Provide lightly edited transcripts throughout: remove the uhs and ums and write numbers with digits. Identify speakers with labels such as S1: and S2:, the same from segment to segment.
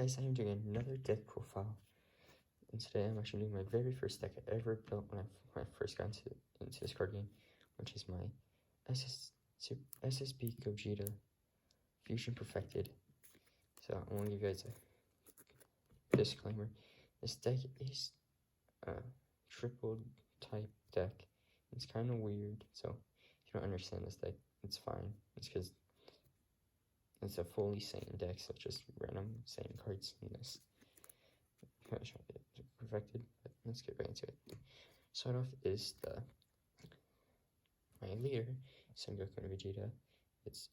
S1: guys, I am doing another deck profile, and today I'm actually doing my very first deck I ever built when I first got into this card game, which is my SSB Gogeta Fusion Perfected. So I want to give you guys a disclaimer. This deck is a triple type deck. It's kind of weird, so if you don't understand this deck, it's fine. It's because it's a fully Saiyan deck, so just random Saiyan cards in this. I'm trying to get it perfected, but let's get right into it. Start off is my leader, Son Goku and Vegeta. Its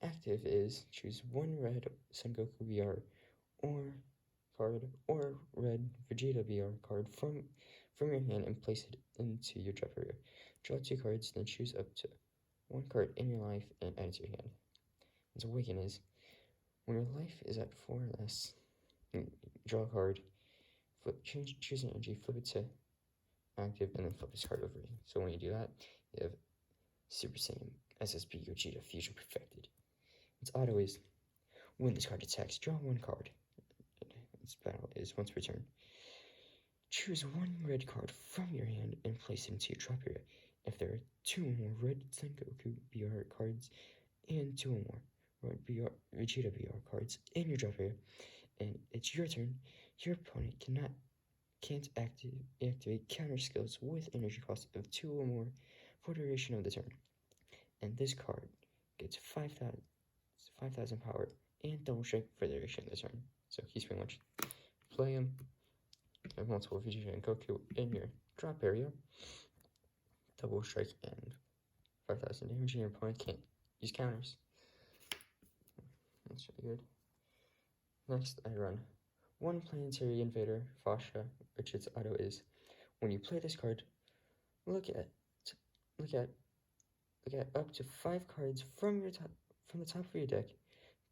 S1: active is choose one red Son Goku VR or card or red Vegeta VR card from your hand and place it into your drop area. Draw 2 cards, then choose up to 1 card in your life and add it to your hand. Its awaken is when your life is at 4 or less, draw a card, choose an energy, flip it to active, and then flip this card over. So when you do that, you have Super Saiyan SSB Gogeta Fusion Perfected. Its auto is when this card attacks, draw 1 card. Its battle is once per turn. Choose 1 red card from your hand and place it into your drop area. If there are 2 or more red Son Goku BR cards and 2 or more red Vegeta BR cards in your drop area, and it's your turn, your opponent can't activate counter skills with energy cost of 2 or more for the duration of the turn. And this card gets 5,000 power and double strike for the duration of the turn. So he's pretty much play him, have multiple Vegeta and Goku in your drop area, double strike and 5,000 damage, and your opponent can't use counters. That's really good. Next, I run 1 Planetary Invader, Fasha, which its auto is when you play this card, look at up to 5 cards from the top of your deck.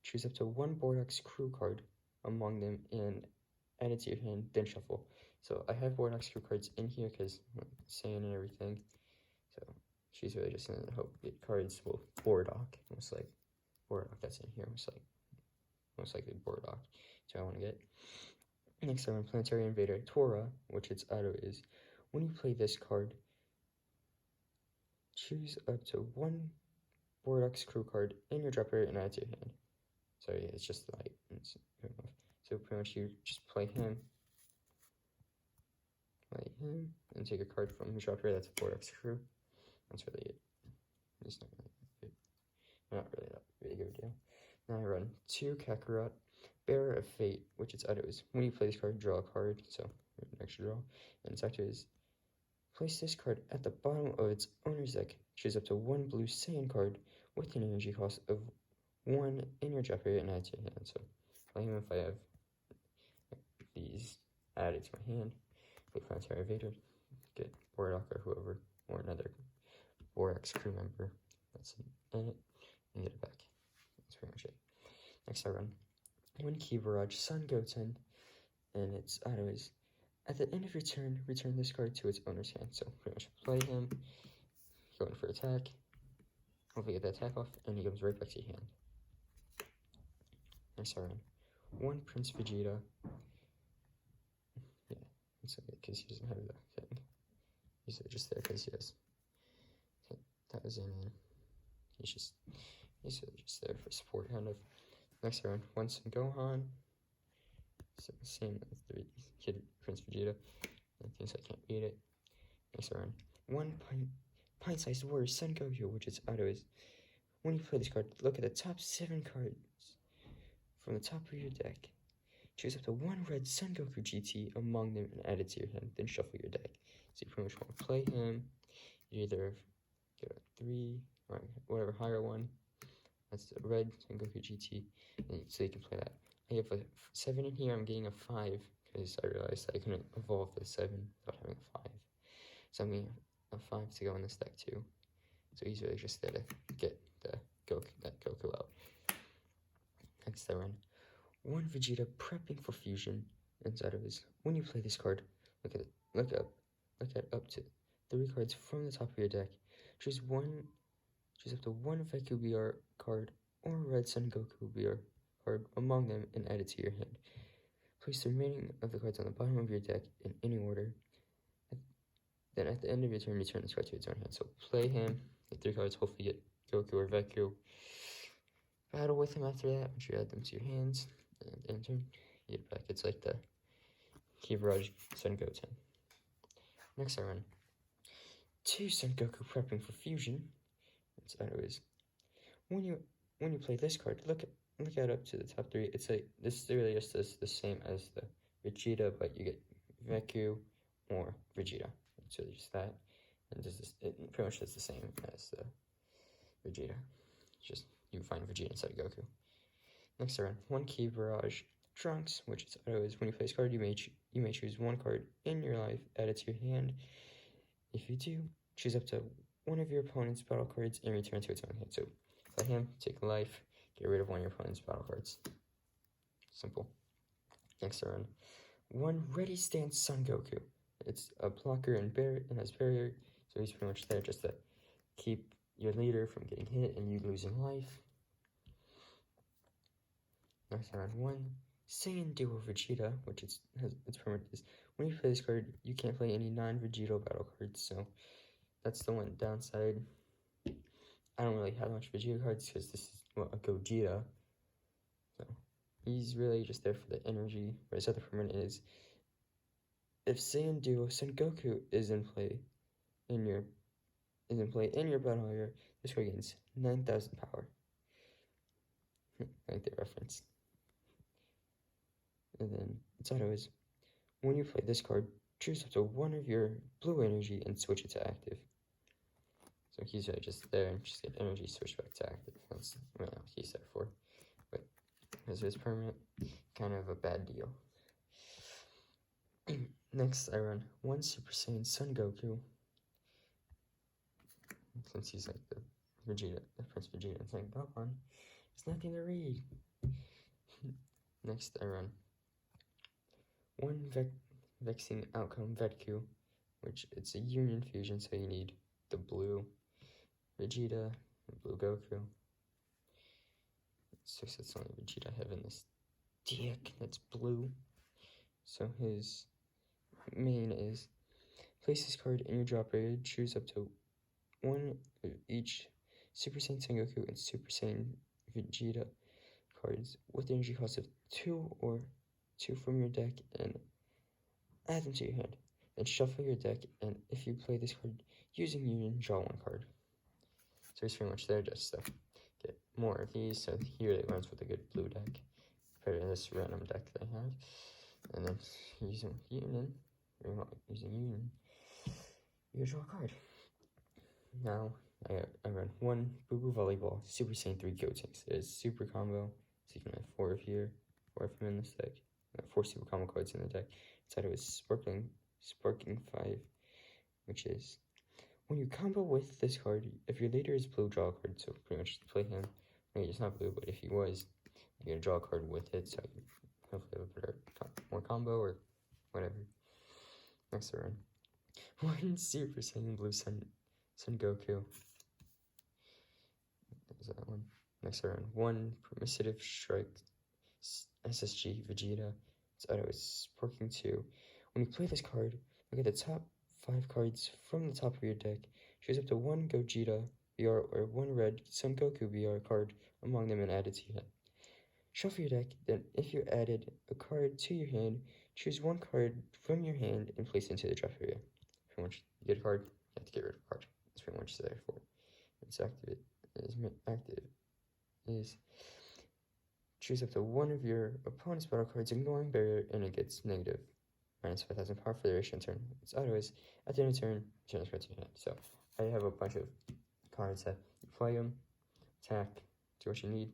S1: Choose up to 1 Bordox Crew card among them and add it to your hand, then shuffle. So I have Bordox Crew cards in here because Saiyan and everything. So she's really just gonna hope get cards. Well, Bordock, most like Bordock that's in here, most likely Bordock. So I want to get. Next, I run Planetary Invader Tora, which its auto is when you play this card, choose up to 1 Bordox Crew card in your drop area and add it to your hand. So yeah, it's just light. So pretty much you just play him, and take a card from your drop area. That's a Bordox Crew. That's really it. It's not really that big of a deal. Now I run 2 Kakarot, Bearer of Fate, which its auto is when you play this card, draw a card. So an extra draw, and its active is place this card at the bottom of its owner's deck. Choose up to 1 blue Saiyan card with an energy cost of 1 in your drop area and add to your hand. So play him if I have these added to my hand. Play Planetary Invader, get Bordock or whoever, or another Bordox crew member that's in it, and get it back. That's pretty much it. Next I run 1 Key Barrage Son Goten, and its auto is at the end of your turn, return this card to its owner's hand. So pretty much play him, go in for attack, hopefully get the attack off, and he comes right back to your hand. Next I run 1 Prince Vegeta. Yeah, it's okay because he doesn't have the thing. He's just there because he has 1,000, and he's just there for support, kind of. Next I run 1 Son Gohan. So same as the kid Prince Vegeta. I think I can't beat it. Next I run 1 Pint-Sized Warrior Son Goku, which its auto is when you play this card, look at the top 7 cards from the top of your deck. Choose up to 1 red Son Goku GT among them and add it to your hand, then shuffle your deck. So you pretty much want to play him. You either get a 3 or whatever higher one. That's the red Son Goku GT, and so you can play that. I have a 7 in here. I'm getting a 5 because I realized I couldn't evolve the 7 without having a 5. So I'm getting a 5 to go in this deck too. So he's really just there to get that Goku out. Next I run 1 Vegeta prepping for fusion. Inside of his, when you play this card, look at up to 3 cards from the top of your deck. Choose up to 1 Veku BR card or red Son Goku BR card among them and add it to your hand. Place the remaining of the cards on the bottom of your deck in any order. Then at the end of your turn, return this card to its own hand. So play him, get 3 cards, hopefully get Goku or Veku. Battle with him after that, once you add them to your hands, and end turn, you get it back. It's like the Ki Barrage Son Goten. Next I run 2 Son Goku prepping for fusion. Its auto is when you play this card, look at up to the top 3. It's like this really is the same as the Vegeta, but you get Veku or Vegeta. So just that, and it pretty much does the same as the Vegeta. Just you find Vegeta inside of Goku. Next turn, 1 Ki Barrage Trunks, which its auto is when you play this card, you may choose 1 card in your life, add it to your hand. If you do, choose up to 1 of your opponent's battle cards and return to its own hand. So play him, take a life, get rid of 1 of your opponent's battle cards. Simple. Next turn, 1 Ready Stance Son Goku. It's a blocker and has barrier, so he's pretty much there just to keep your leader from getting hit and you losing life. Next round, 1 Saiyan Duo Vegeta, which its permanent is when you play this card, you can't play any non-Vegeta battle cards, so that's the one downside. I don't really have much Vegeta cards because this is a Gogeta, so he's really just there for the energy. Whereas other permanent is if Saiyan Duo Son Goku is in play in your battle area, this card gains 9,000 power. I like the reference. And then its auto is when you play this card, choose up to 1 of your blue energy and switch it to active. So he's just there and just get energy switch back to active. That's what he's there for. But as his permanent, kind of a bad deal. Next, I run 1 Super Saiyan Son Goku. Since he's like the Prince Vegeta, it's like, go on. There's nothing to read. Next, I run 1 Vexing Outcome Vetku, which it's a Union Fusion, so you need the blue Vegeta, the blue Goku. So it's only Vegeta having this dick that's blue. So his main is place this card in your drop area, choose up to 1 of each Super Saiyan Son Goku and Super Saiyan Vegeta cards with the energy cost of 2 or 2 from your deck and add them to your hand. Then shuffle your deck, and if you play this card using Union, draw 1 card. So he's pretty much there just to get more of these. So he really runs with a good blue deck compared to this random deck that I have. And then using Union, you draw a card. Now I run 1 Boo Boo Volleyball Super Saiyan 3 Gotenks. It is super combo, so you can have 4 of them in this deck. 4 super combo cards in the deck. Inside of it is Sparking 5, which is when you combo with this card, if your leader is blue, draw a card. So pretty much play him. Maybe it's not blue, but if he was, you're gonna draw a card with it, so you hopefully have a better, more combo or whatever. Next I run 1 Super Saiyan Blue Son Goku. There's that one. Next I run 1 Permissive Strike SSG Vegeta. Its auto is Sparking 2. When you play this card, look at the top 5 cards from the top of your deck. Choose up to 1 Gogeta BR or 1 red Son Goku BR card among them and add it to your hand. Shuffle your deck, then if you added a card to your hand, choose 1 card from your hand and place it into the drop area. Pretty much, you get a card, you have to get rid of a card. That's pretty much there for it. Its active is choose up to 1 of your opponent's battle cards, ignoring barrier, and it gets negative -5,000 power for the duration turn. Its auto is at the end of turn, turn this card to your hand. So I have a bunch of cards that you play them, attack, do what you need,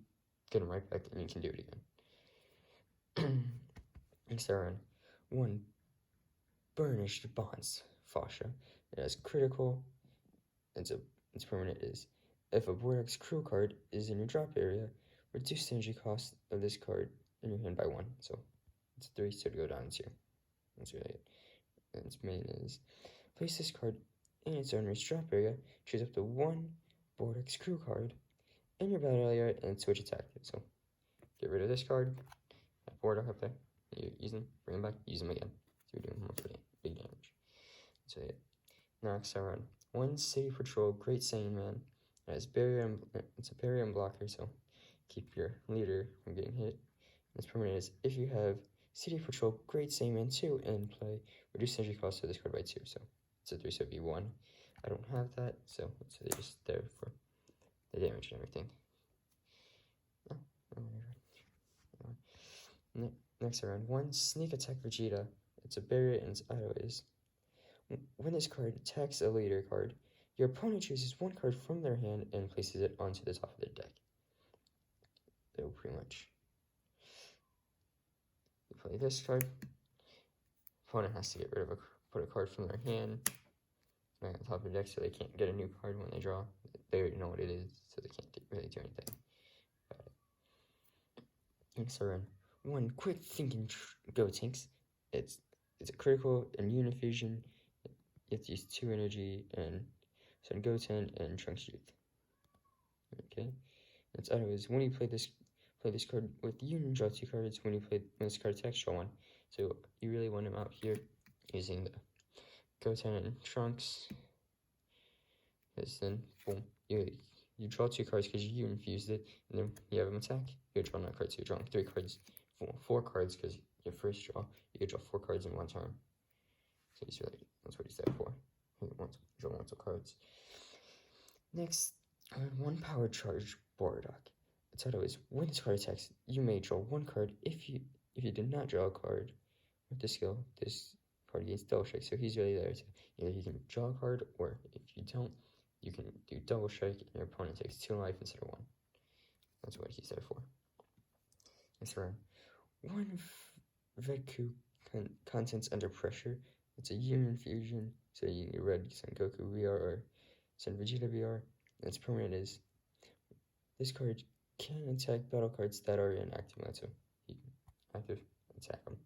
S1: get them right back, and you can do it again. Next I run 1 Burnished Bonds Fascia. It has critical. Its permanent is if a Vortex Crew card is in your drop area, reduce the energy cost of this card in your hand by 1. So it's 3, so to go down 2. That's really it. And its main is place this card in its owner's drop area, choose up to 1 Vortex Crew card in your battle area, and switch its active. So get rid of this card, have Vortex up there, You use them, bring them back, use them again. So you're doing more big damage. So yeah. Next I run 1 City Patrol Great Saiyan Man. It's a barrier and blocker, so keep your leader from getting hit. Its permanent is if you have City Patrol Great Saiyan Man 2 in play, reduce energy cost of this card by 2. So it's a 3, so it'd be 1. I don't have that, so it's just there for the damage and everything. Next I run 1 Sneak Attack Vegeta. It's a barrier and its auto is when this card attacks a leader card, your opponent chooses 1 card from their hand and places it onto the top of their deck. So pretty much. You play this card. Opponent has to get rid of put a card from their hand right on top of their deck so they can't get a new card when they draw. They already know what it is, so they can't really do anything about it. Next I run 1 Quick Thinking Gotenks. It's a critical and Unifusion. You have to use 2 energy and Son Goten and Trunks Youth. Okay. Its auto is when you play this card with Union, draw 2 cards. When this card attacks, draw 1. So you really want him out here using the Goten and Trunks. Because then boom, you draw 2 cards because you infused it, and then you have him attack. You draw another card, so you're drawing 3 cards, 4 cards because your first draw. You could draw 4 cards in 1 turn. So that's what he's there for. Draw multiple cards. Next, 1 Power Charge Bardock. Its auto is when this card attacks, you may draw 1 card. If you did not draw a card with the skill, this card gains double strike. So he's really there to either you can draw a card, or if you don't, you can do double strike and your opponent takes 2 life instead of 1. That's what he's there for. Next round, 1 Veku Contents Under Pressure. It's a Union Fusion, so you can get red Son Goku VR or Son Vegeta VR. And its permanent is this card can attack battle cards that are in active mode, so you can active attack them.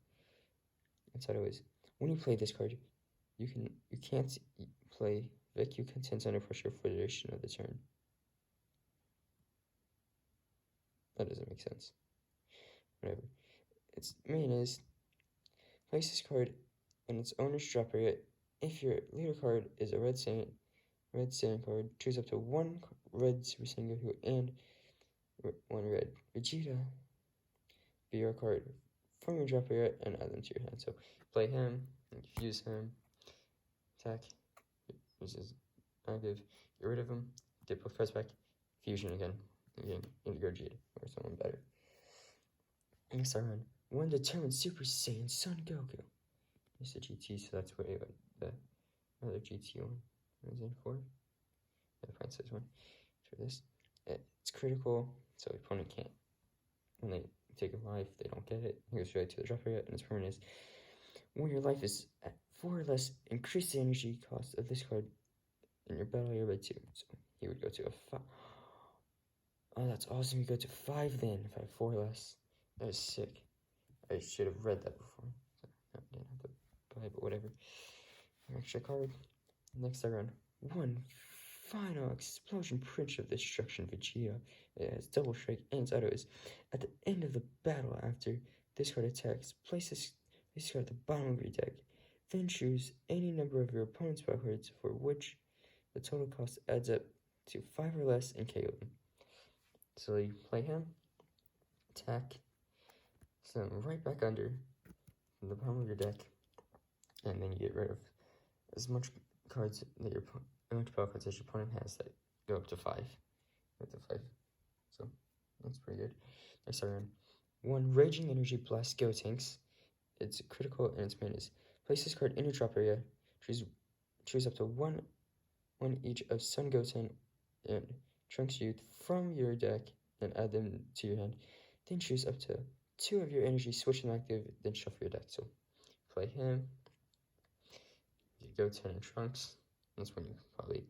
S1: Its auto is when you play this card, you can't play Veku Contents Under Pressure for the duration of the turn. That doesn't make sense. Whatever. Its main is place this card in its owner's drop area. If your leader card is a red Saiyan card, choose up to 1 red Super Saiyan Goku and 1 red Vegeta VR card from your drop area and add them to your hand. So play him, fuse him, attack, this is active, get rid of him, get both cards back, fusion again into Gogeta or someone better. Next I run 1 Determined Super Saiyan Son Goku. It's a GT, so that's what the other GT one is in for. The Princess one for this. It's critical, so the opponent can't. When they take a life, they don't get it. It goes right to the drop area, and its permanent is when your life is at 4 or less, increase the energy cost of this card in your battle area by 2. So he would go to a 5. Oh, that's awesome. You go to 5 then if I have 4 or less. That is sick. I should have read that before. So I didn't have to buy, but whatever. Extra card. Next I run 1 Final Explosion Prince of Destruction Vegeta. It has double strike and its auto is at the end of the battle after this card attacks, place this card at the bottom of your deck. Then choose any number of your opponent's battle cards for which the total cost adds up to 5 or less and KO them. So you play him, attack, send him right back under from the bottom of your deck, and then you get rid of as much cards that battle cards as your opponent has that go up to 5. So that's pretty good. Next I run 1 Raging Energy Blast Gotenks. It's critical and its main is place this card in your drop area. Choose up to one each of Son Goten and Trunks Youth from your deck and add them to your hand. Then choose up to 2 of your energy, switch them active, then shuffle your deck. So play him, get Goten and Trunks. That's when you probably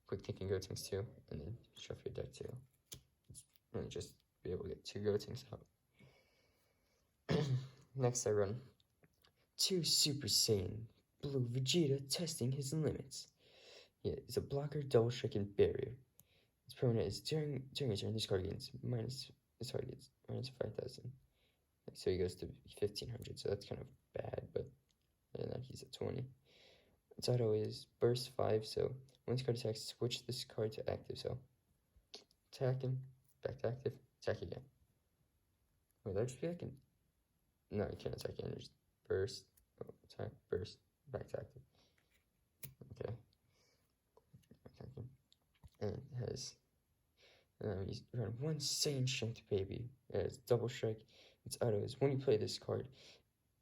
S1: quick thinking Gotenks too, and then shuffle your deck too. And just be able to get 2 Gotenks out. Next I run 2 Super Saiyan Blue Vegeta testing his limits. Yeah, it's a blocker, double strike, and barrier. Its permanent is during a turn, this card gains minus 5,000. So he goes to 1500, so that's kind of bad, but and then he's at 20. Its auto is burst 5, so when this card attacks, switch this card to active, so attack him, back to active, attack again. Wait, that should be like no, you can't attack again, just burst, attack, burst, back to active. Okay. And it has he's around 1 Saiyan Strength Baby. It's double strike. Its auto is when you play this card,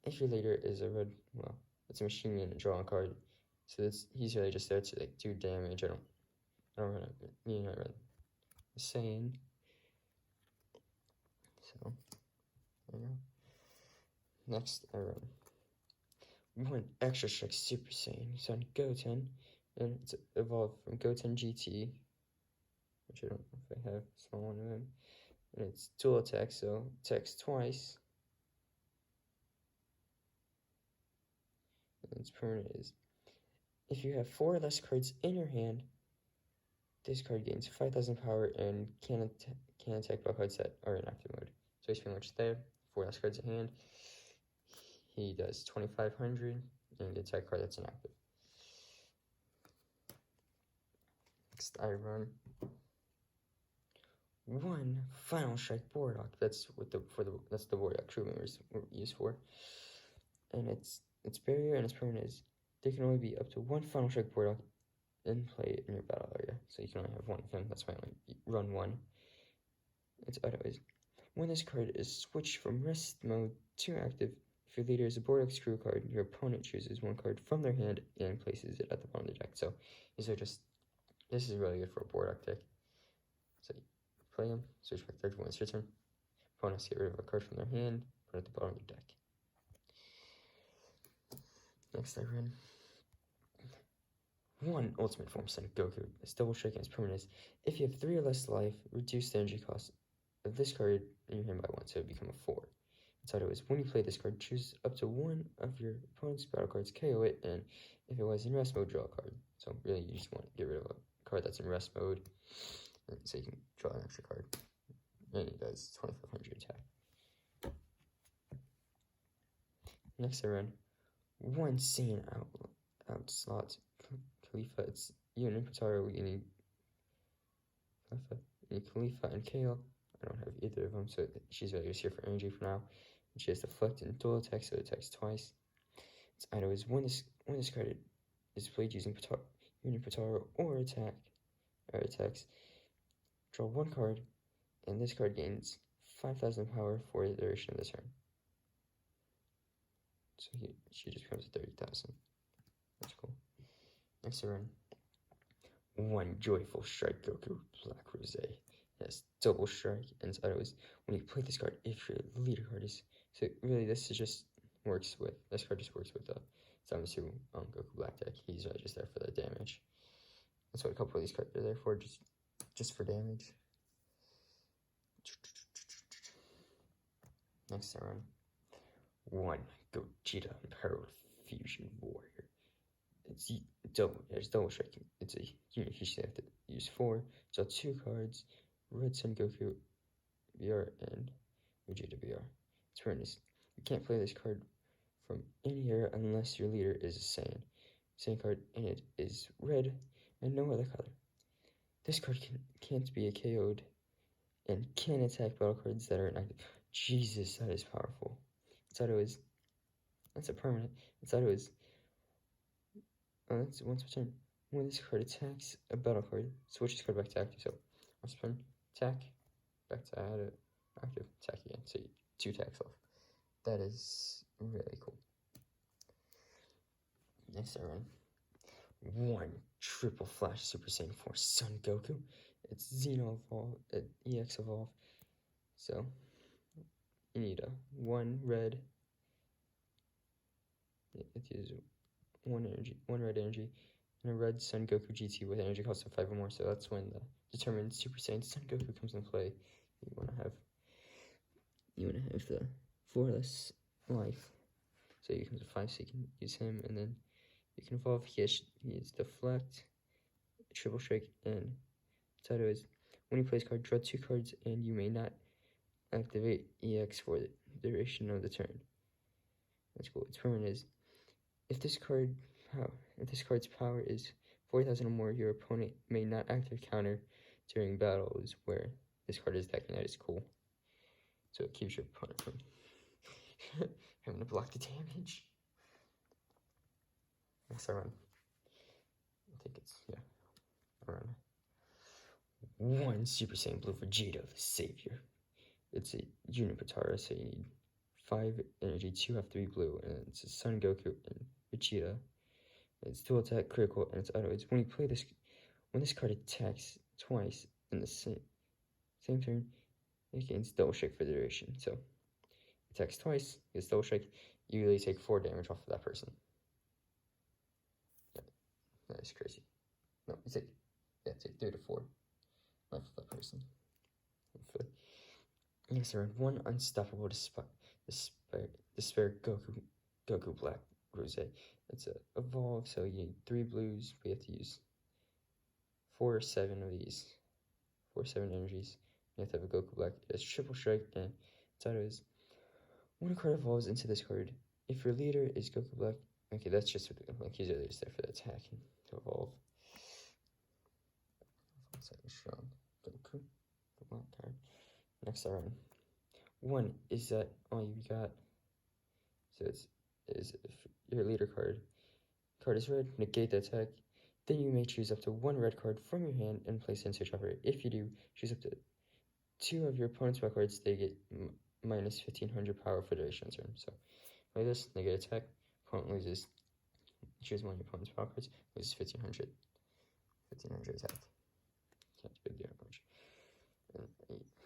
S1: if your leader is a red, well, it's a machine gun and draw a card. So he's really just there to like do damage. I don't run I run Saiyan. So there you go. Next I run 1 Extra Strike Super Saiyan. It's on Goten, and it's evolved from Goten GT, which I don't know if I have small one of them. And it's dual attack, so attacks twice. And its permanent is if you have 4 or less cards in your hand, this card gains 5,000 power and can attack battle cards that are in active mode. So he's pretty much there. 4 less cards in hand. He does 2,500 and the attack card that's inactive. Next, I run 1 Final Strike Boardhawk. That's what the Boardhawk crew members were used for. And its barrier and its permanent is there can only be up to 1 Final Strike Boardhawk in play in your battle area. So you can only have 1 of them. That's why I only run 1. Its auto is when this card is switched from rest mode to active, if your leader is a Boardhawk screw card, your opponent chooses 1 card from their hand and places it at the bottom of the deck. So these are just, this is really good for a Boardhawk deck. So you play him, switch back there when it's your turn. Opponent has to get rid of a card from their hand, put it at the bottom of the deck. Next I run 1 Ultimate Form Son Goku. It's double strike and its permanent is if you have 3 or less life, reduce the energy cost of this card in your hand by 1, so it become a 4. Its auto is when you play this card, choose up to 1 of your opponent's battle cards, KO it, and if it was in rest mode, draw a card. So really, you just want to get rid of a card that's in rest mode, and so you can draw an extra card. And he does 2,500 attack. Next I run 1 Saiyan out slot Khalifa. It's Unit Pataro. You need Khalifa and Kale. I don't have either of them, so she's really just here for energy for now. And she has Deflect and dual attack, so it attacks twice. Its item is when this card is played using Unit Pataro or attacks, draw 1 card, and this card gains 5,000 power for the duration of the turn. So she just becomes 30,000. That's cool. Next I run 1 Joyful Strike Goku Black Rose. Yes, double strike, and its auto is when you play this card, if your leader card is. So really, this card just works with the Zamasu Goku Black deck. He's really just there for the damage. That's what a couple of these cards are there for, just for damage. Next I run 1 Gogeta Power Fusion Warrior. It's double striking. It's a unit you have to use 4. So 2 cards, Red Son Goku VR and Gogeta VR. Its turn is you can't play this card from any era unless your leader is a Saiyan card, and it is red and no other color. This card can't be KO'd and can attack battle cards that are inactive. Jesus, that is powerful. Its auto is that's a permanent. Its auto is that's once per turn. When this card attacks a battle card, switch this card back to active. So once per turn, attack, back to active, attack again. So 2 attacks off. That is really cool. Next I run 1 Triple Flash Super Saiyan 4 Son Goku. It's Xeno Evolve, EX Evolve. So you need a 1 red. It uses 1 red energy, and a red Son Goku GT with energy cost of 5 or more. So that's when the determined Super Saiyan Son Goku comes into play. You want to have the 4 less life. So you can 5, so you can use him, and then you can evolve. He has Deflect, Triple Strike, and title is when you play this card, draw 2 cards, and you may not activate EX for duration of the turn. That's cool. Its permanent is if this card's power is 4,000 or more, your opponent may not active counter during battles where this card is attacking. That is cool. So it keeps your opponent from having to block the damage. Next I run. I think it's I run 1 Super Saiyan Blue Vegeta, the Savior. It's a Unipatara, so you need 5 energy, 2 have 3 blue, and it's a Son Goku and Vegeta. It's dual attack, critical, and it's auto. It's when this card attacks twice in the same turn, it gains double strike for the duration. So attacks twice, gets double strike, you really take 4 damage off of that person. Yeah, that is crazy. No, you take 3 to 4 off of that person. Hopefully. Next I run 1 Unstoppable Despair Goku Black Rose. It's a evolve, so you need 3 blues, but you have to use 4 or 7 of these. 4 or 7 energies. You have to have a Goku Black. It's triple strike, and its auto is when a card evolves into this card, if your leader is Goku Black, okay, that's just like he's really just there for the attack and to evolve. Strong Goku, the black card. Next I run 1 is that all you got. So is if your leader card is red, negate the attack. Then you may choose up to 1 red card from your hand and place it into your chopper. If you do, choose up to 2 of your opponent's back cards. They get minus 1500 power for duration turn. So like this, negate attack. Opponent loses. Choose 1 of your opponent's power cards. Loses 1500. 1500 attack. Can't do the damage. And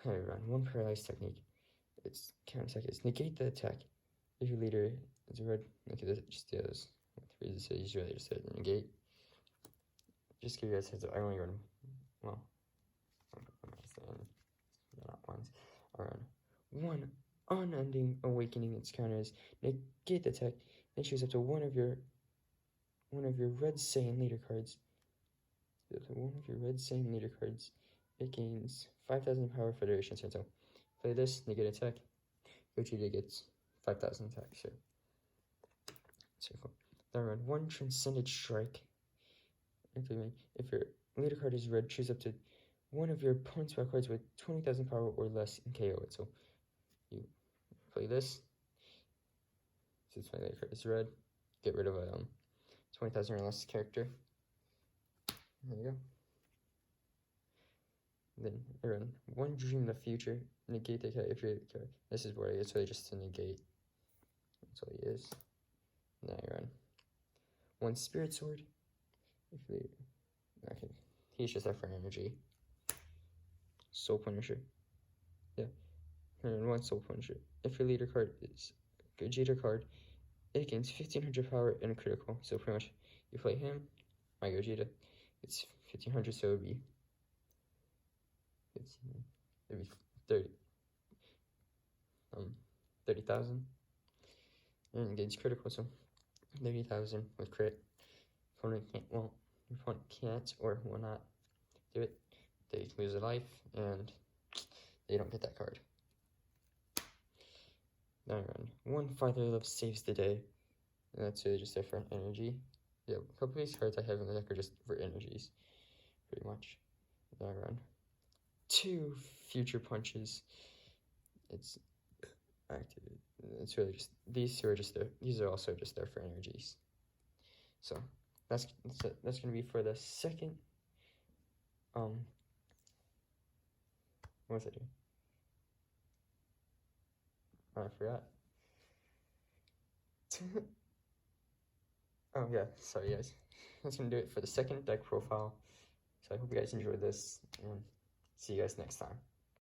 S1: I run 1 paralyzed technique. Its counter attack is negate the attack. If your leader is red, look at this, just do those. 3 so you really just hit negate. Just give you guys a heads up. I only run, well, not once. I run 1 Unending Awakening. Its counter is negate the attack. Then choose up to one of your red Saiyan leader cards. One of your red Saiyan leader cards. It gains 5,000 power for duration. So play this, negate attack. Gogeta gets 5,000 attack. So cool. Then run 1 Transcended Strike. If your leader card is red, choose up to 1 of your opponent's back cards with 20,000 power or less and KO it. So you play this. Since my leader card is red, get rid of a 20,000 or less character. There you go. Then I run 1 Dream the Future. Negate the attack if you're the card. This is what I it's really just to negate. That's all he is. Now I run 1 Spirit Sword. Okay, he's just there for energy. Soul Punisher. Yeah. And 1 Soul Punisher. If your leader card is Gogeta card, it gains 1500 power and a critical. So pretty much you play him, my Gogeta. It's 1500, so it'd be 30,000. And it gains critical, so 30,000 with crit. Opponent can't or will not do it. They lose a life and they don't get that card. Then I run 1 Father Love Saves the Day. And that's really just there for energy. Yeah, a couple of these cards I have in the deck are just for energies, pretty much. Then I run 2 Future Punches. It's active. It's really just these 2 are just there. These are also just there for energies. So that's gonna be for the second. What was I doing? Oh, I forgot. Oh yeah, sorry guys. That's gonna do it for the second deck profile. So I hope you guys enjoyed this, and see you guys next time.